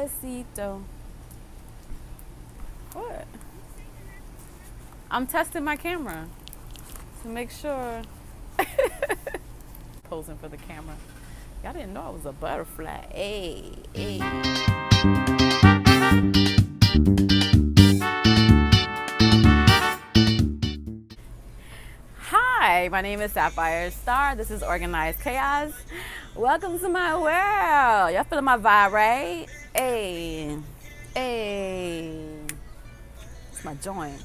Despacito. What? I'm testing my camera to make sure. Posing for the camera. Y'all didn't know I was a butterfly. Hey, hey. Hi, my name is Sapphire. Starr. This is Organized Chaos. Welcome to my world. Y'all feeling my vibe, right? Hey, hey. It's my joint.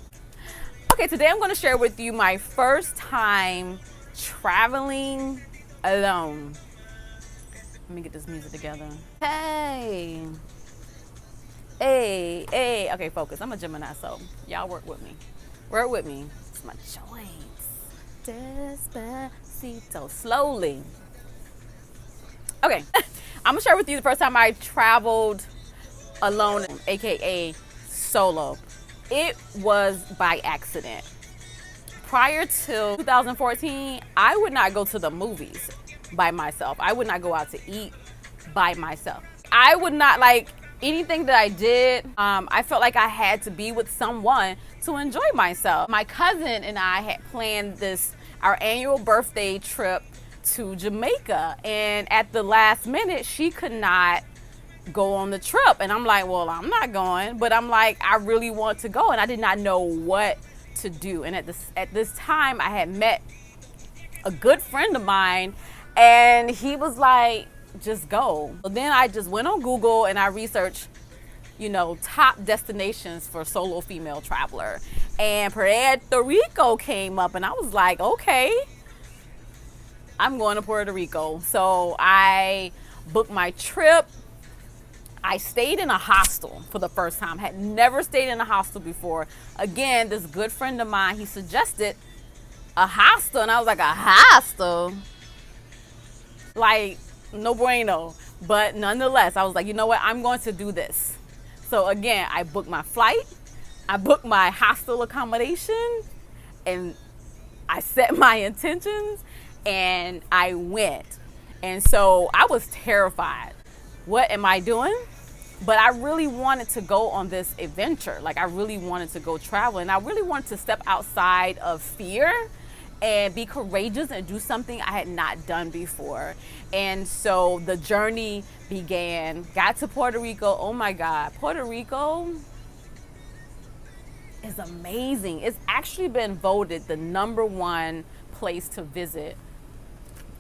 Okay, today I'm going to share with you my first time traveling alone. Let me get this music together. Hey. Hey, hey. Okay, focus. I'm a Gemini, so y'all work with me. Work with me. It's my joints. Despacito. Slowly. Okay. I'm going to share with you the first time I traveled alone, aka solo. It was by accident. Prior to 2014, I would not go to the movies by myself. I would not go out to eat by myself. I would not, like, anything that I did, I felt like I had to be with someone to enjoy myself. My cousin and I had planned our annual birthday trip to Jamaica, and at the last minute, she could not go on the trip. And I'm like, well, I'm not going, but I'm like, I really want to go, and I did not know what to do. And at this time, I had met a good friend of mine, and he was like, just go. So then I just went on Google and I researched, top destinations for solo female traveler, and Puerto Rico came up, and I was like, okay, I'm going to Puerto Rico. So I booked my trip. I stayed in a hostel for the first time. Had never stayed in a hostel before. Again, this good friend of mine, he suggested a hostel, and I was like, a hostel? Like, no bueno. But nonetheless, I was like, you know what? I'm going to do this. So again, I booked my flight. I booked my hostel accommodation, and I set my intentions, and I went. And so I was terrified. What am I doing? But I really wanted to go on this adventure. Like, I really wanted to go travel, and I really wanted to step outside of fear and be courageous and do something I had not done before. And so the journey began. Got to Puerto Rico. Oh my God, Puerto Rico is amazing. It's actually been voted the #1 place to visit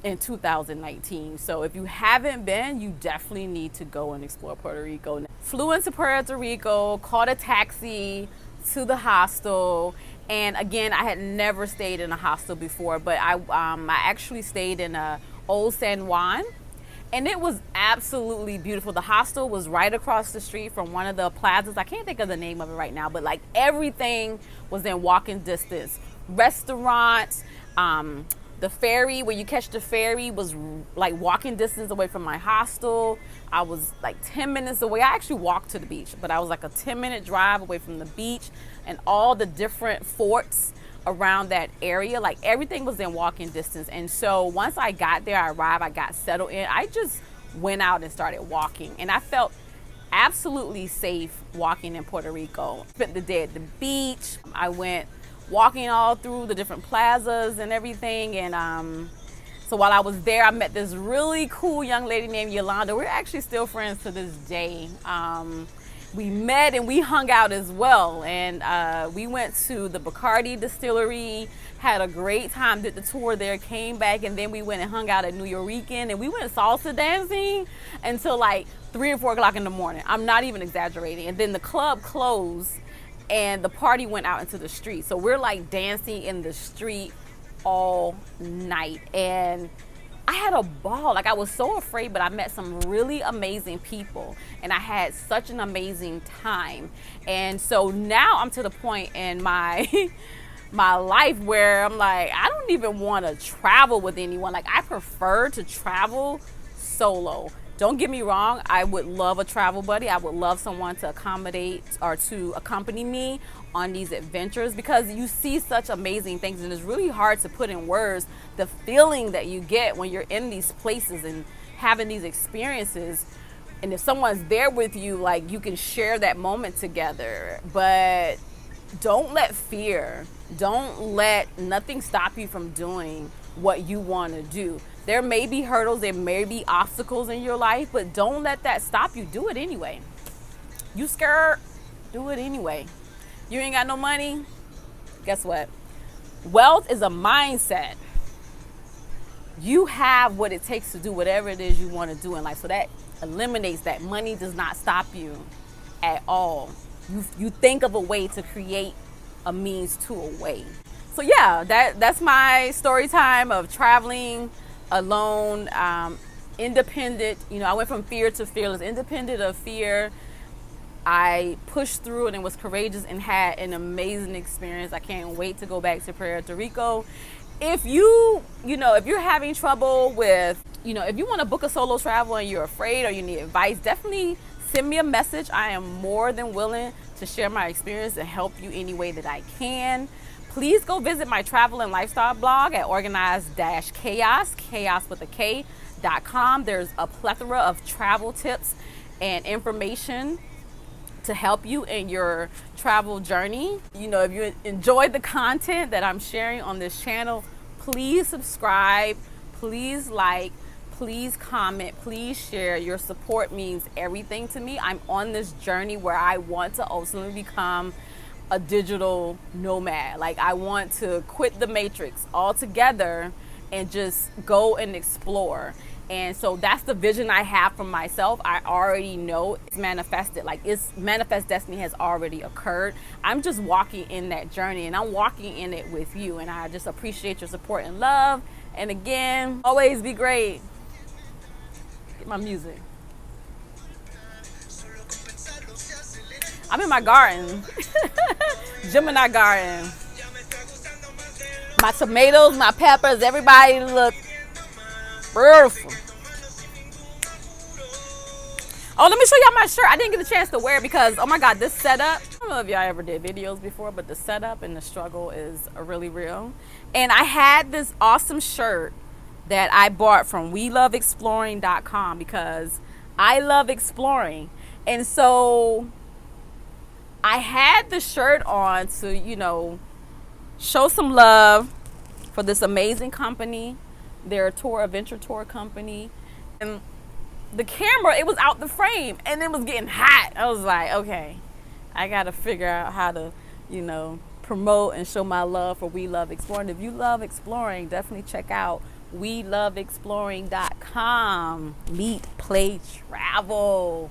in 2019. So if you haven't been, you definitely need to go and explore Puerto Rico. Flew into Puerto Rico, caught a taxi to the hostel. And again, I had never stayed in a hostel before, but I actually stayed in a Old San Juan, and it was absolutely beautiful. The hostel was right across the street from one of the plazas. I can't think of the name of it right now, but like everything was in walking distance. Restaurants, the ferry, where you catch the ferry, was like walking distance away from my hostel. I was like 10 minutes away. I actually walked to the beach, but I was like a 10-minute drive away from the beach and all the different forts around that area. Like, everything was in walking distance. And so once I got there, I arrived, I got settled in. I just went out and started walking, and I felt absolutely safe walking in Puerto Rico. Spent the day at the beach. I went walking all through the different plazas and everything, and so while I was there, I met this really cool young lady named Yolanda. We're actually still friends to this day. We met and we hung out as well, and we went to the Bacardi distillery, had a great time, did the tour there, came back, and then we went and hung out at New Yorican, and we went salsa dancing until like 3 or 4 o'clock in the morning. I'm not even exaggerating. And then the club closed and the party went out into the street. So we're like dancing in the street all night, and I had a ball. Like, I was so afraid, but I met some really amazing people, and I had such an amazing time. And so now I'm to the point in my my life where I'm like, I don't even want to travel with anyone. Like, I prefer to travel solo. Don't get me wrong, I would love a travel buddy. I would love someone to accommodate or to accompany me on these adventures, because you see such amazing things, and it's really hard to put in words the feeling that you get when you're in these places and having these experiences. And if someone's there with you, like, you can share that moment together. But don't let fear, don't let nothing stop you from doing what you want to do. There may be hurdles, there may be obstacles in your life, but don't let that stop you. Do it anyway. You scared? Do it anyway. You ain't got no money? Guess what? Wealth is a mindset. You have what it takes to do whatever it is you want to do in life. So that eliminates that. Money does not stop you at all. You think of a way to create a means to a way. So yeah, that's my story time of traveling alone, independent. You know, I went from fear to fearless, independent of fear. I pushed through and was courageous and had an amazing experience. I can't wait to go back to Puerto Rico. If if you're having trouble with, if you want to book a solo travel and you're afraid or you need advice, definitely send me a message. I am more than willing to share my experience and help you any way that I can. Please go visit my travel and lifestyle blog at organized-chaos with a K.com. There's a plethora of travel tips and information to help you in your travel journey. If you enjoyed the content that I'm sharing on this channel, please subscribe, please like, please comment, please share. Your support means everything to me. I'm on this journey where I want to ultimately become a digital nomad. Like, I want to quit the matrix altogether and just go and explore. And so that's the vision I have for myself. I already know it's manifested. Like, it's manifest destiny has already occurred. I'm just walking in that journey, and I'm walking in it with you. And I just appreciate your support and love. And again, always be great. Get my music. I'm in my garden. Gemini garden. My tomatoes, my peppers, everybody look beautiful. Oh, let me show y'all my shirt. I didn't get a chance to wear it because, oh my God, this setup. I don't know if y'all ever did videos before, but the setup and the struggle is really real. And I had this awesome shirt that I bought from weloveexploring.com because I love exploring. And so I had the shirt on to, show some love for this amazing company. They're a venture tour company. And the camera, it was out the frame and it was getting hot. I was like, okay, I got to figure out how to, promote and show my love for We Love Exploring. If you love exploring, definitely check out weloveexploring.com. Meet, play, travel.